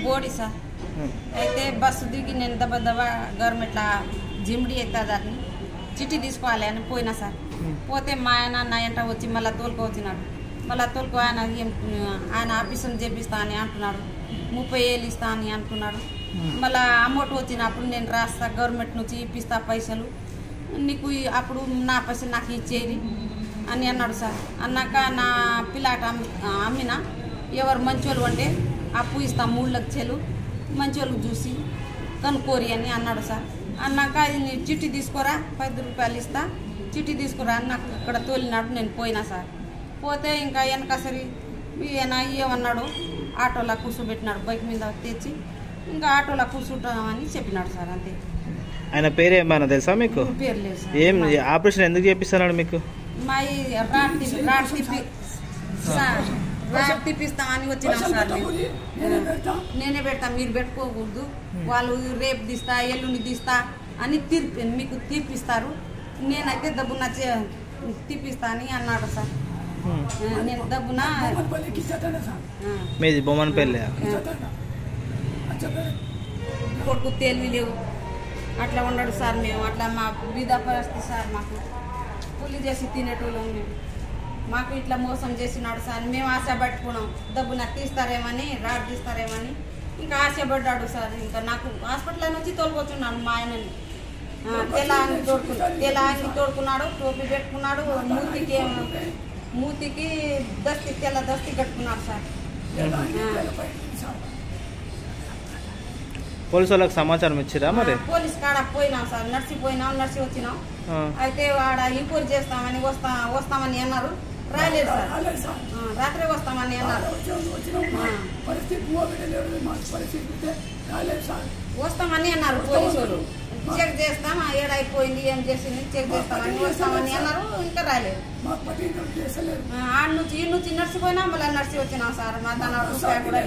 బోడి సార్ అయితే బస్సు దిగి నేను దెబ్బ గవర్నమెంట్ల జిమ్డి అవుతుందని చిట్టి తీసుకోవాలి అని పోయినా సార్. పోతే మా ఆయన నా ఎంట వచ్చి మళ్ళీ తోలుకొచ్చినాడు. మళ్ళీ తోలుకో ఆయన ఆఫీసుని చేపిస్తా అని అంటున్నాడు. 30,000 ఇస్తా అని అంటున్నాడు. మళ్ళీ అమౌంట్ వచ్చినప్పుడు నేను రాస్తా, గవర్నమెంట్ నుంచి ఇప్పిస్తా పైసలు, నీకు అప్పుడు నా పైసలు నాకు ఇచ్చేది అని అన్నాడు సార్. అన్నాక నా పిల్లాట అమ్మిన ఎవరు మంచోళ్ళు అంటే అప్పు ఇస్తా 3 లక్షలు మంచోళ్ళకి చూసి కనుక్కోరి అని అన్నాడు సార్. అన్నాక అది చిట్టి తీసుకోరా 10 రూపాయలు ఇస్తా, చిట్టి తీసుకురా అని నాకు అక్కడ తోలినాడు. నేను పోయినా సార్. పోతే ఇంకా వెనకసరి ఈయన ఏమన్నాడు, ఆటోలో కూర్చోబెట్టినాడు, బైక్ మీద తెచ్చి ఇంకా ఆటోలో కూర్చుంటామని చెప్పినాడు సార్. అంతే. ఆయన పేరు ఏమైనా తెలుసా మీకు? పేరు లేదు సార్. ఏం ఆపరేషన్ ఎందుకు చేపిస్తున్నాడు మీకు? మా రాడ్ తిప్పిస్తామని వచ్చినాం సార్. నేనే పెడతా, మీరు పెట్టుకోకూడదు, వాళ్ళు రేపు తీస్తా ఎల్లుండి తీస్తా అని మీకు తీర్పిస్తారు, నేనైతే డబ్బున తీపిస్తా అని అన్నాడు సార్. నేను డబ్బున మీది బొమ్మనపల్లి కొడుకు తెలివి లేవు అట్లా ఉన్నాడు సార్. మేము అట్లా మా బీద పరిస్థితి సార్. మాకు కూలి చేసి తినేటోళ్ళు మేము, మాకు ఇట్లా మోసం చేసినాడు సార్. మేము ఆశ పట్టుకున్నాం, డబ్బున తీస్తారేమని, రాడ్ తీస్తారేమని ఇంకా ఆశపడ్డాడు సార్. ఇంకా నాకు హాస్పిటల్ నుంచి తోలుకొచ్చున్నాడు మా ఆయనని. తెలాంగి తోడుకున్నాడు, టోపీ పెట్టుకున్నాడు, మూతికి తెల్ల దస్తి కట్టుకున్నాడు సార్. పోలీసు వాళ్ళకి సమాచారం ఇచ్చిరా మరి? పోలీస్ కాడ పోయినాం సార్, నర్సి వచ్చినాం. అయితే ఆడ ఇంక్వైరీ చేస్తామని వస్తామని అన్నారు, రాలేదు సార్. రాత్రి వస్తామని అన్నారు, వస్తామని అన్నారు పోలీసు వాళ్ళు. చెక్ చేస్తాం, ఏడైపోయింది ఏం చేసింది చెక్ చేస్తామని వస్తామని అన్నారు, ఇంకా రాలేదు. ఆడ నుంచి ఈ నుంచి నర్సి పోయినా మళ్ళీ నర్సి వచ్చినాం సార్. మా తన రూపాయి కూడా